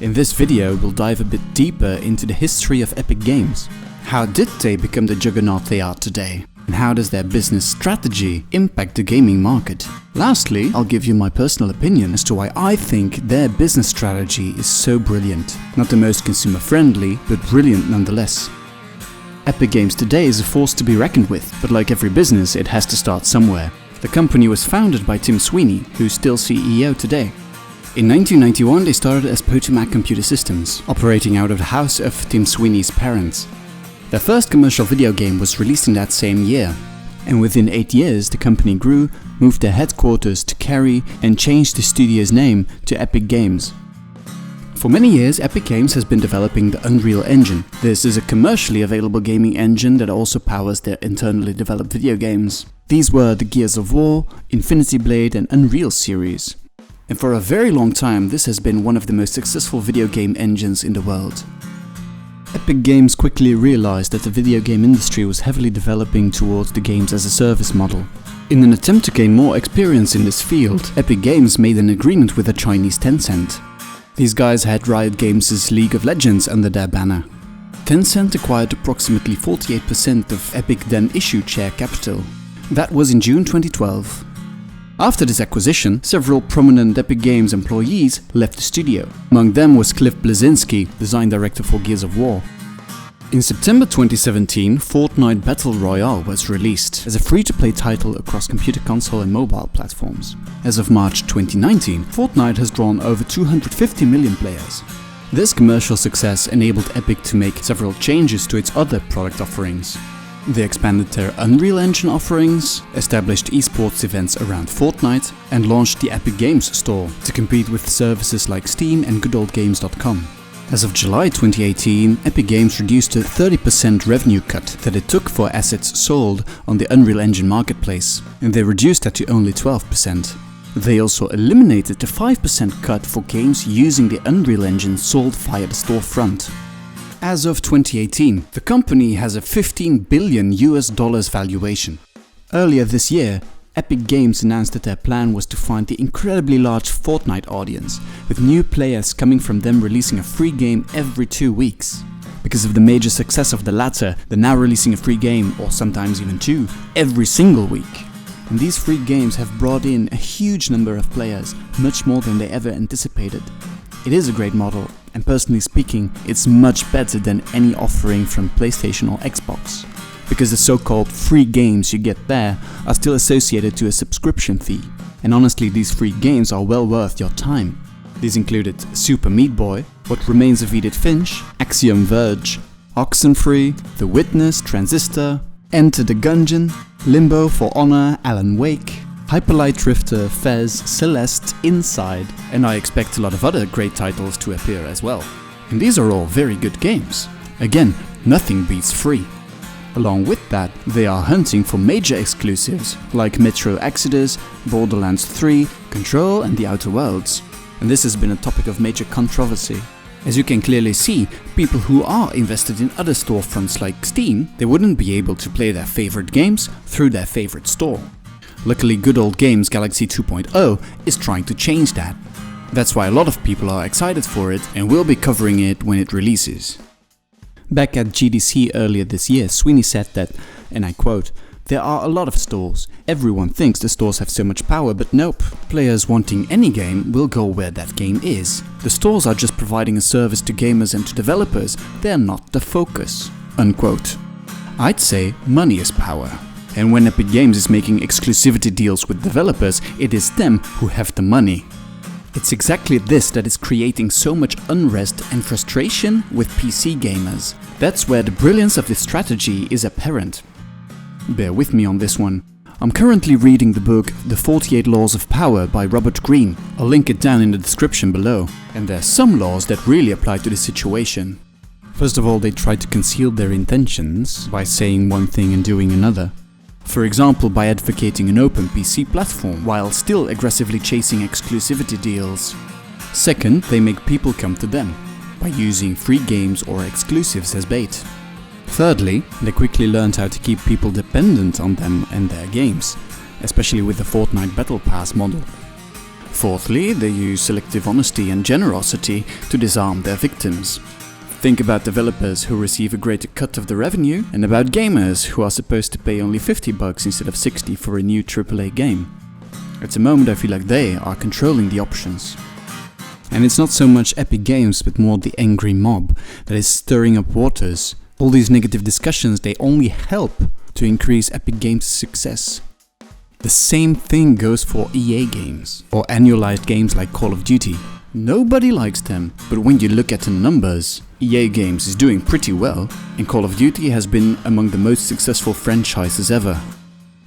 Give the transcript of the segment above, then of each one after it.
In this video, we'll dive a bit deeper into the history of Epic Games. How did they become the juggernaut they are today? And how does their business strategy impact the gaming market? Lastly, I'll give you my personal opinion as to why I think their business strategy is so brilliant. Not the most consumer friendly, but brilliant nonetheless. Epic Games today is a force to be reckoned with, but like every business, it has to start somewhere. The company was founded by Tim Sweeney, who's still CEO today. In 1991, they started as Potomac Computer Systems, operating out of the house of Tim Sweeney's parents. Their first commercial video game was released in that same year, and within 8 years the company grew, moved their headquarters to Cary and changed the studio's name to Epic Games. For many years, Epic Games has been developing the Unreal Engine. This is a commercially available gaming engine that also powers their internally developed video games. These were the Gears of War, Infinity Blade and Unreal series. And for a very long time, this has been one of the most successful video game engines in the world. Epic Games quickly realized that the video game industry was heavily developing towards the games as a service model. In an attempt to gain more experience in this field, Epic Games made an agreement with the Chinese Tencent. These guys had Riot Games' League of Legends under their banner. Tencent acquired approximately 48% of Epic then issued share capital. That was in June 2012. After this acquisition, several prominent Epic Games employees left the studio. Among them was Cliff Bleszinski, design director for Gears of War. In September 2017, Fortnite Battle Royale was released as a free-to-play title across computer console and mobile platforms. As of March 2019, Fortnite has drawn over 250 million players. This commercial success enabled Epic to make several changes to its other product offerings. They expanded their Unreal Engine offerings, established esports events around Fortnite, and launched the Epic Games Store to compete with services like Steam and goodoldgames.com. As of July 2018, Epic Games reduced a 30% revenue cut that it took for assets sold on the Unreal Engine marketplace, and they reduced that to only 12%. They also eliminated the 5% cut for games using the Unreal Engine sold via the storefront. As of 2018, the company has a $15 billion valuation. Earlier this year, Epic Games announced that their plan was to find the incredibly large Fortnite audience, with new players coming from them releasing a free game every 2 weeks. Because of the major success of the latter, they're now releasing a free game, or sometimes even two, every single week. And these free games have brought in a huge number of players, much more than they ever anticipated. It is a great model, and personally speaking, it's much better than any offering from PlayStation or Xbox. Because the so-called free games you get there are still associated to a subscription fee. And honestly, these free games are well worth your time. These included Super Meat Boy, What Remains of Edith Finch, Axiom Verge, Oxenfree, The Witness, Transistor, Enter the Gungeon, Limbo, For Honor, Alan Wake, Hyperlight Drifter, Fez, Celeste, Inside, and I expect a lot of other great titles to appear as well. And these are all very good games. Again, nothing beats free. Along with that, they are hunting for major exclusives like Metro Exodus, Borderlands 3, Control and The Outer Worlds. And this has been a topic of major controversy. As you can clearly see, people who are invested in other storefronts like Steam, they wouldn't be able to play their favorite games through their favorite store. Luckily, Good Old Games Galaxy 2.0 is trying to change that. That's why a lot of people are excited for it and will be covering it when it releases. Back at GDC earlier this year, Sweeney said that, and I quote, "There are a lot of stores. Everyone thinks the stores have so much power, but nope. Players wanting any game will go where that game is. The stores are just providing a service to gamers and to developers. They're not the focus." Unquote. I'd say money is power. And when Epic Games is making exclusivity deals with developers, it is them who have the money. It's exactly this that is creating so much unrest and frustration with PC gamers. That's where the brilliance of this strategy is apparent. Bear with me on this one. I'm currently reading the book The 48 Laws of Power by Robert Greene. I'll link it down in the description below. And there's some laws that really apply to this situation. First of all, they try to conceal their intentions by saying one thing and doing another. For example, by advocating an open PC platform while still aggressively chasing exclusivity deals. Second, they make people come to them by using free games or exclusives as bait. Thirdly, they quickly learned how to keep people dependent on them and their games, especially with the Fortnite Battle Pass model. Fourthly, they use selective honesty and generosity to disarm their victims. Think about developers who receive a greater cut of the revenue, and about gamers who are supposed to pay only $50 instead of $60 for a new AAA game. At the moment I feel like they are controlling the options. And it's not so much Epic Games but more the angry mob that is stirring up waters. All these negative discussions, they only help to increase Epic Games' success. The same thing goes for EA games, or annualized games like Call of Duty. Nobody likes them, but when you look at the numbers, EA Games is doing pretty well, and Call of Duty has been among the most successful franchises ever.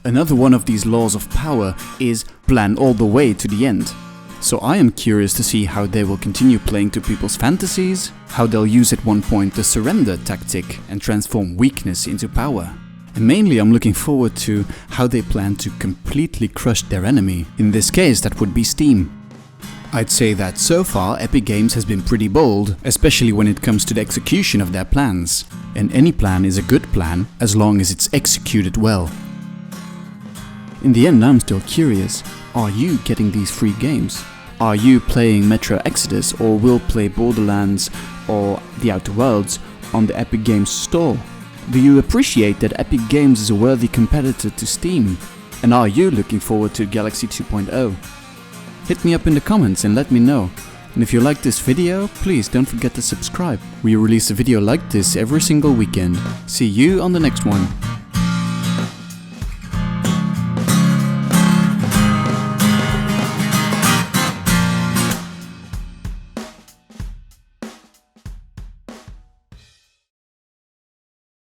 Another one of these laws of power is plan all the way to the end. So I am curious to see how they will continue playing to people's fantasies, how they'll use at one point the surrender tactic and transform weakness into power. And mainly I'm looking forward to how they plan to completely crush their enemy. In this case, that would be Steam. I'd say that so far Epic Games has been pretty bold, especially when it comes to the execution of their plans. And any plan is a good plan as long as it's executed well. In the end, I'm still curious, are you getting these free games? Are you playing Metro Exodus or will play Borderlands or The Outer Worlds on the Epic Games store? Do you appreciate that Epic Games is a worthy competitor to Steam? And are you looking forward to Galaxy 2.0? Hit me up in the comments and let me know. And if you like this video, please don't forget to subscribe. We release a video like this every single weekend. See you on the next one.